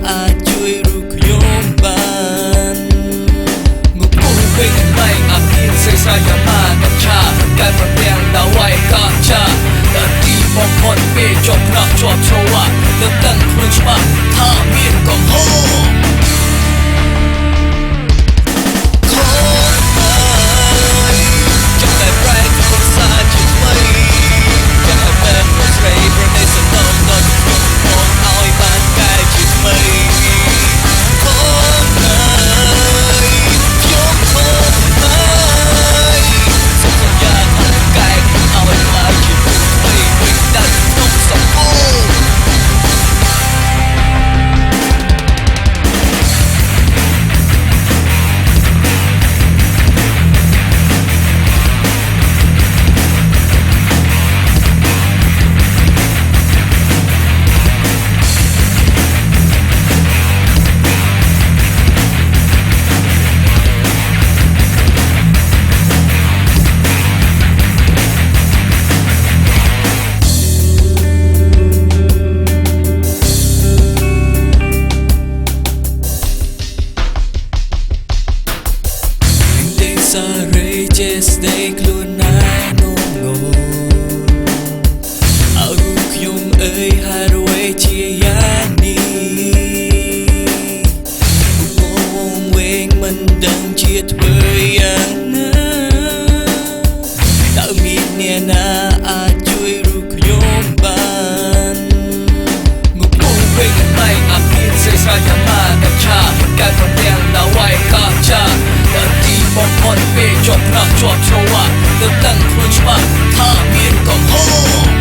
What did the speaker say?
អាចជួយរូបខ្ញុំបានមកពុះវិញមិនអាមានសេសាយ៉ាម៉ាกับឆាការប្រទាំងដល់វាយកាចាដល់ទីបំផុតពេលជាប់ណាស់ជាប់ជ្រវ៉ាទៅដឹងខ្លួនច្បាស់ថាមានកំហុសសារ៉េចេះស្ដីខ្លួនណែនាំងងអើខ្ញុំអើយហើយរួយជាយ៉ាងនេះងងវែងមិនដឹងជាធ្វើយ៉ាងណាតើមានអ្នកណាអាចជួយរូបខ្ញុំបានមកពុះវិញមិនអាមានសេសាយ៉ាម៉ាกับឆាការប្រទាំងដល់វាយកាចាដល់ទីបំផុតពេលជាប់ណាស់ជាប់ជ្រវ៉ាទៅដឹងខ្លួនច្បាស់ថាមានកំហុស